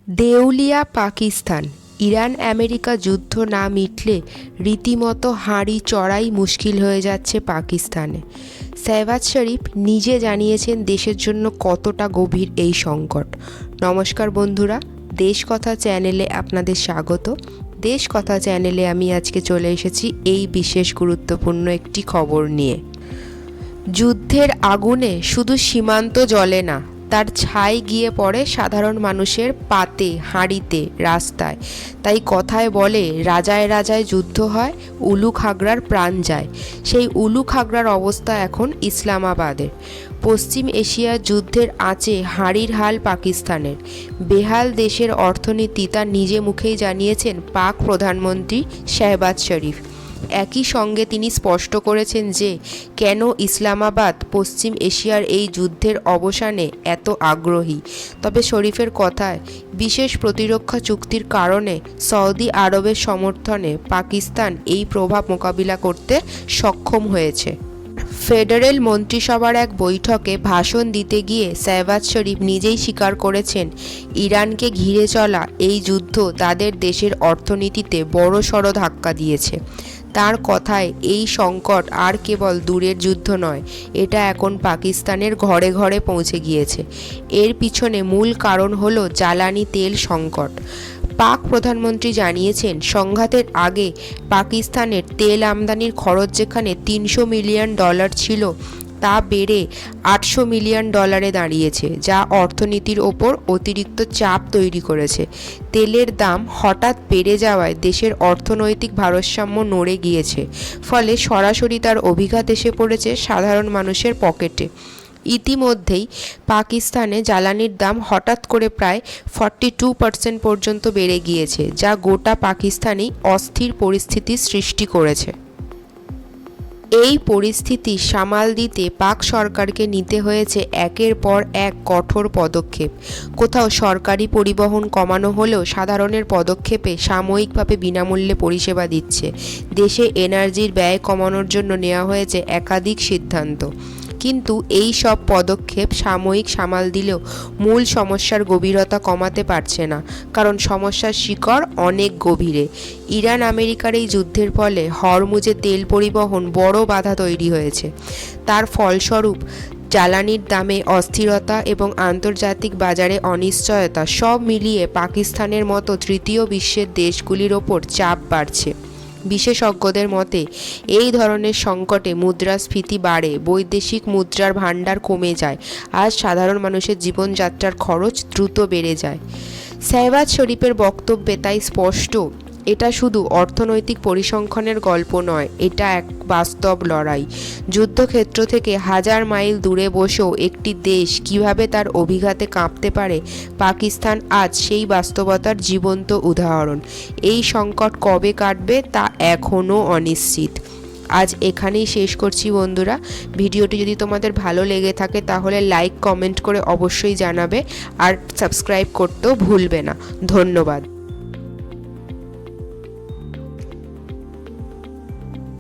দেউলিয়া Pakistan. Iran America যুদ্ধ না মিটলে রীতিমতো হাঁড়ি চড়াই মুশকিল হয়ে যাচ্ছে পাকিস্তানে। শেহবাজ শরীফ নিজে জানিয়েছেন দেশের জন্য কতটা গভীর এই সংকট। নমস্কার বন্ধুরা, দেশ কথা চ্যানেলে আপনাদের স্বাগত। দেশ কথা চ্যানেলে আমি আজকে চলে এসেছি এই বিশেষ গুরুত্বপূর্ণ একটি খবর নিয়ে। যুদ্ধের আগুনে শুধু সীমান্ত জ্বলে না, তার ছাই গিয়ে পড়ে সাধারণ মানুষের পাতে, হাঁড়িতে, রাস্তায়। তাই কথায় বলে, রাজায় রাজায় যুদ্ধ হয়, উলু খাগড়ার প্রাণ যায়। সেই উলু খাগড়ার অবস্থা এখন ইসলামাবাদের। পশ্চিম এশিয়ার যুদ্ধের আঁচে হাঁড়ির হাল পাকিস্তানের। বেহাল দেশের অর্থনীতি তা নিজে মুখেই জানিয়েছেন পাক প্রধানমন্ত্রী শেহবাজ শরীফ। একই সঙ্গে তিনি স্পষ্ট করেছেন যে কেন ইসলামাবাদ পশ্চিম এশিয়ার এই যুদ্ধের অবসানে এত আগ্রহী। তবে শরীফের কথায়, বিশেষ প্রতিরক্ষা চুক্তির কারণে সৌদি আরবের সমর্থনে পাকিস্তান এই প্রভাব মোকাবিলা করতে সক্ষম হয়েছে। ফেডারেল মন্ত্রিসভার এক বৈঠকে ভাষণ দিতে গিয়ে শেহবাজ শরীফ নিজেই স্বীকার করেছেন, ইরানকে ঘিরে চলা এই যুদ্ধ তাদের দেশের অর্থনীতিতে বড়সড় ধাক্কা দিয়েছে। তার কথায়, এই সংকট আর কেবল দূরের যুদ্ধ নয়, এটা এখন পাকিস্তানের ঘরে ঘরে পৌঁছে গিয়েছে। এর পিছনে মূল কারণ হলো জ্বালানি তেল সংকট। পাক প্রধানমন্ত্রী জানিয়েছেন, সংঘাতের আগে পাকিস্তানের তেল আমদানির খরচ যেখানে $300 মিলিয়ন ছিল, তা বেড়ে $800 মিলিয়ন দাঁড়িয়েছে, যা অর্থনীতির ওপর অতিরিক্ত চাপ তৈরি করেছে। তেলের দাম হঠাৎ বেড়ে যাওয়ায় দেশের অর্থনৈতিক ভারসাম্য নড়ে গিয়েছে, ফলে সরাসরি তার অভিঘাত এসে পড়েছে সাধারণ মানুষের পকেটে। ইতিমধ্যেই পাকিস্তানে জ্বালানির দাম হঠাৎ করে প্রায় 42% পর্যন্ত বেড়ে গিয়েছে, যা গোটা পাকিস্তানেই অস্থির পরিস্থিতির সৃষ্টি করেছে। এই পরিস্থিতি সামাল দিতে পাক সরকারকে নিতে হয়েছে একের পর এক কঠোর পদক্ষেপ। কোথাও সরকারি পরিবহন কমানো হলেও সাধারণের পদক্ষেপে সাময়িকভাবে বিনামূল্যে পরিষেবা দিচ্ছে। দেশে এনার্জির ব্যয় কমানোর জন্য নেওয়া হয়েছে একাধিক সিদ্ধান্ত। কিন্তু এই সব পদক্ষেপ সাময়িক সামাল দিলেও মূল সমস্যার গভীরতা কমাতে পারছে না, কারণ সমস্যার শিকড় অনেক গভীরে। ইরান আমেরিকার এই যুদ্ধের ফলে হরমুজে তেল পরিবহন বড় বাধা তৈরি হয়েছে। তার ফলস্বরূপ জ্বালানির দামে অস্থিরতা এবং আন্তর্জাতিক বাজারে অনিশ্চয়তা সব মিলিয়ে পাকিস্তানের মতো তৃতীয় বিশ্বের দেশগুলির ওপর চাপ বাড়ছে। বিশেষজ্ঞদের মতে, এই ধরনের সংকটে মুদ্রাস্ফীতি বাড়ে, বৈদেশিক মুদ্রার ভাণ্ডার কমে যায়, আর সাধারণ মানুষের জীবনযাত্রার খরচ দ্রুত বেড়ে যায়। শেহবাজ শরীফের বক্তব্যে তাই স্পষ্ট, এটা শুধু অর্থনৈতিক পরিসংখ্যানের গল্প নয়, এটা এক বাস্তব লড়াই। যুদ্ধক্ষেত্র থেকে হাজার মাইল দূরে বসেও একটি দেশ কিভাবে তার অভিঘাতে কাঁপতে পারে, পাকিস্তান আজ সেই বাস্তবতার জীবন্ত উদাহরণ। এই সংকট কবে কাটবে তা এখনও অনিশ্চিত। আজ এখানেই শেষ করছি বন্ধুরা। ভিডিওটি যদি তোমাদের ভালো লেগে থাকে তাহলে লাইক, কমেন্ট করে অবশ্যই জানাবে, আর সাবস্ক্রাইব করতেও ভুলবে না। ধন্যবাদ।